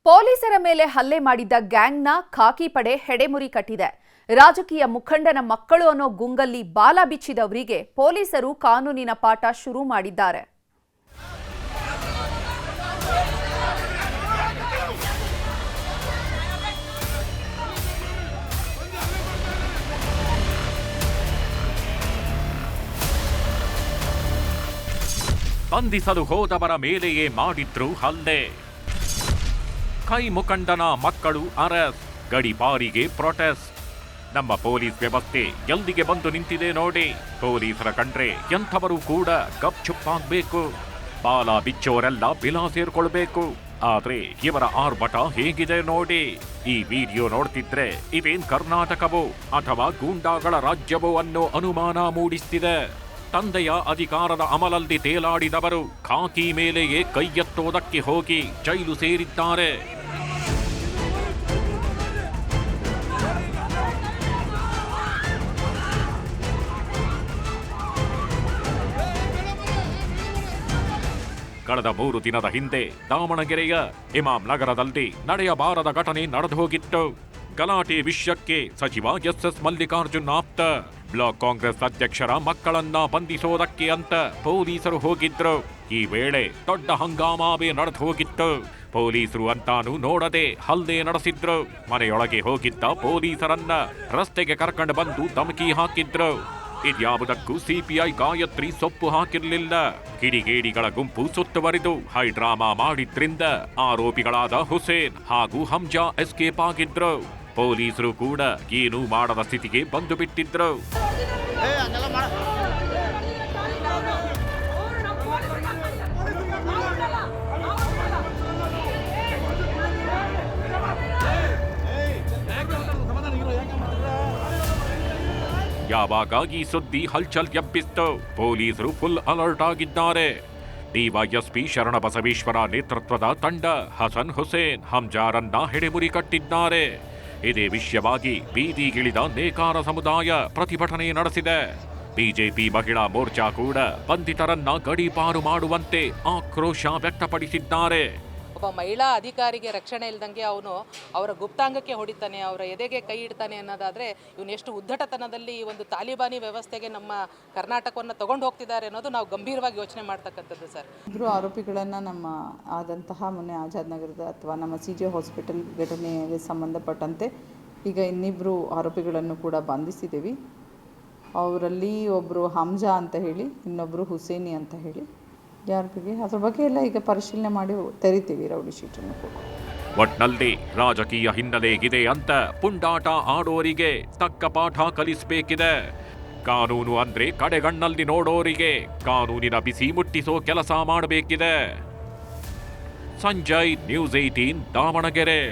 ಪೊಲೀಸರ ಮೇಲೆ ಹಲ್ಲೆ ಮಾಡಿದ್ದ ಗ್ಯಾಂಗ್ನ ಖಾಕಿ ಪಡೆ ಹೆಡೆಮುರಿ ಕಟ್ಟಿದೆ. ರಾಜಕೀಯ ಮುಖಂಡನ ಮಕ್ಕಳು ಅನ್ನೋ ಗುಂಗಲ್ಲಿ ಬಾಲ ಬಿಚ್ಚಿದವರಿಗೆ ಪೊಲೀಸರು ಕಾನೂನಿನ ಪಾಠ ಶುರು ಮಾಡಿದ್ದಾರೆ. ಬಂಧಿಸಲು ಹೋದವರ ಮೇಲೆಯೇ ಮಾಡಿದ್ರು ಹಲ್ಲೆ. ಕೈ ಮುಖಂಡನ ಮಕ್ಕಳು ಅರೆಸ್ಟ್, ಗಡಿಪಾರಿಗೆ ಪ್ರೊಟೆಸ್ಟ್. ನಮ್ಮ ಪೊಲೀಸ್ ವ್ಯವಸ್ಥೆ ಎಲ್ಲಿಗೆ ಬಂದು ನಿಂತಿದೆ ನೋಡಿ. ಪೊಲೀಸರ ಕಂಡ್ರೆ ಎಂಥವರು ಕೂಡ ಗಪ್ಚುಪ್ಪಾಗಬೇಕು. ಬಾಲ ಬಿಚ್ಚೋರೆಲ್ಲ ಬಿಲ ಸೇರ್ಕೊಳ್ಬೇಕು. ಆದ್ರೆ ಇವರ ಆರ್ಭಟ ಹೇಗಿದೆ ನೋಡಿ. ಈ ವಿಡಿಯೋ ನೋಡ್ತಿದ್ರೆ ಇವೇನ್ ಕರ್ನಾಟಕವೋ ಅಥವಾ ಗೂಂಡಾಗಳ ರಾಜ್ಯವೋ ಅನ್ನೋ ಅನುಮಾನ ಮೂಡಿಸ್ತಿದೆ. ತಂದೆಯ ಅಧಿಕಾರದ ಅಮಲಲ್ಲಿ ತೇಲಾಡಿದವರು ಖಾಕಿ ಮೇಲೆಯೇ ಕೈ ಎತ್ತೋದಕ್ಕೆ ಹೋಗಿ ಜೈಲು ಸೇರಿದ್ದಾರೆ. ಕಳೆದ 3 ದಿನದ ಹಿಂದೆ ದಾವಣಗೆರೆಯ ಇಮಾಂ ನಗರದಲ್ಲಿ ನಡೆಯಬಾರದ ಘಟನೆ ನಡೆದು ಹೋಗಿತ್ತು. ಗಲಾಟೆ ವಿಷಯಕ್ಕೆ ಸಚಿವ ಎಸ್ ಮಲ್ಲಿಕಾರ್ಜುನ್ ಆಪ್ತ ಬ್ಲಾಕ್ ಕಾಂಗ್ರೆಸ್ ಅಧ್ಯಕ್ಷರ ಮಕ್ಕಳನ್ನ ಬಂಧಿಸೋದಕ್ಕೆ ಅಂತ ಪೊಲೀಸರು ಹೋಗಿದ್ರು. ಈ ವೇಳೆ ದೊಡ್ಡ ಹಂಗಾಮವೇ ನಡೆದು ಹೋಗಿತ್ತು. ಪೊಲೀಸರು ಅಂತಾನು ನೋಡದೆ ಹಲ್ಲೆ ನಡೆಸಿದ್ರು. ಮನೆಯೊಳಗೆ ಹೋಗಿದ್ದ ಪೊಲೀಸರನ್ನ ರಸ್ತೆಗೆ ಕರ್ಕೊಂಡು ಬಂದು ಧಮಕಿ ಹಾಕಿದ್ರು. ಇದ್ಯಾವುದಕ್ಕೂ ಸಿಪಿಐ ಗಾಯತ್ರಿ ಸೊಪ್ಪು ಹಾಕಿರ್ಲಿಲ್ಲ. ಕಿಡಿಗೇಡಿಗಳ ಗುಂಪು ಸುತ್ತುವರಿದು ಹೈಡ್ರಾಮಾ ಮಾಡಿದ್ರಿಂದ ಆರೋಪಿಗಳಾದ ಹುಸೇನ್ ಹಾಗೂ ಹಂಜಾ ಎಸ್ಕೇಪ್ ಆಗಿದ್ರು. ಪೊಲೀಸರು ಕೂಡ ಏನೂ ಮಾಡದ ಸ್ಥಿತಿಗೆ ಬಂದು ಬಿಟ್ಟಿದ್ರು. ಯಾವಾಗ ಈ ಸುದ್ದಿ ಹಲ್ಚಲ್ ಎಬ್ಬಿಸ್ತು, ಪೊಲೀಸರು ಫುಲ್ ಅಲರ್ಟ್ ಆಗಿದ್ದಾರೆ. ಡಿವೈಎಸ್ಪಿ ಶರಣಬಸವೇಶ್ವರ ನೇತೃತ್ವದ ತಂಡ ಹಸನ್ ಹುಸೇನ್ ಹಂಜಾರನ್ನ ಹೆಡೆಮುರಿ ಕಟ್ಟಿದ್ದಾರೆ. ಇದೇ ವಿಷಯವಾಗಿ ಬೀದಿಗಿಳಿದ ನೇಕಾರ ಸಮುದಾಯ ಪ್ರತಿಭಟನೆ ನಡೆಸಿದೆ. ಬಿಜೆಪಿ ಮಹಿಳಾ ಮೋರ್ಚಾ ಕೂಡ ಬಂಧಿತರನ್ನ ಗಡೀಪಾರು ಮಾಡುವಂತೆ ಆಕ್ರೋಶ ವ್ಯಕ್ತಪಡಿಸಿದ್ದಾರೆ. ಒಬ್ಬ ಮಹಿಳಾ ಅಧಿಕಾರಿಗೆ ರಕ್ಷಣೆ ಇಲ್ದಂಗೆ ಅವನು ಅವರ ಗುಪ್ತಾಂಗಕ್ಕೆ ಹೊಡಿತಾನೆ, ಅವರ ಎದೆಗೆ ಕೈ ಇಡ್ತಾನೆ ಅನ್ನೋದಾದರೆ ಇವನು ಎಷ್ಟು ಉದ್ದಟತನದಲ್ಲಿ ಈ ಒಂದು ತಾಲಿಬಾನಿ ವ್ಯವಸ್ಥೆಗೆ ನಮ್ಮ ಕರ್ನಾಟಕವನ್ನು ತಗೊಂಡು ಹೋಗ್ತಿದ್ದಾರೆ ಅನ್ನೋದು ನಾವು ಗಂಭೀರವಾಗಿ ಯೋಚನೆ ಮಾಡ್ತಕ್ಕಂಥದ್ದು ಸರ್. ಇಬ್ಬರು ಆರೋಪಿಗಳನ್ನು ನಮ್ಮ ಆದಂತಹ ಮೊನ್ನೆ ಆಜಾದ್ ನಗರದ ಅಥವಾ ನಮ್ಮ CJ ಹಾಸ್ಪಿಟಲ್ ಘಟನೆಗೆ ಸಂಬಂಧಪಟ್ಟಂತೆ ಈಗ ಇನ್ನಿಬ್ಬರು ಆರೋಪಿಗಳನ್ನು ಕೂಡ ಬಂಧಿಸಿದ್ದೀವಿ. ಅವರಲ್ಲಿ ಒಬ್ಬರು ಹಂಜಾ ಅಂತ ಹೇಳಿ, ಇನ್ನೊಬ್ಬರು ಹುಸೇನಿ ಅಂತ ಹೇಳಿ. ಅದ್ರ ಬಗ್ಗೆ ಎಲ್ಲ ಈಗ ಪರಿಶೀಲನೆ ಮಾಡಿ ತೆರಿತೀವಿ ರೌಡಿ ಶೀಟನ್ನು ಕೂಡ. ಒಟ್ನಲ್ಲಿ ರಾಜಕೀಯ ಹಿನ್ನೆಲೆ ಇದೆ ಅಂತ ಪುಂಡಾಟ ಆಡೋರಿಗೆ ತಕ್ಕ ಪಾಠ ಕಲಿಸಬೇಕಿದೆ. ಕಾನೂನು ಅಂದ್ರೆ ಕಡೆಗಣ್ಣಲ್ಲಿ ನೋಡೋರಿಗೆ ಕಾನೂನಿನ ಬಿಸಿ ಮುಟ್ಟಿಸೋ ಕೆಲಸ ಮಾಡಬೇಕಿದೆ. ಸಂಜಯ್, ನ್ಯೂಸ್ 18 ದಾವಣಗೆರೆ.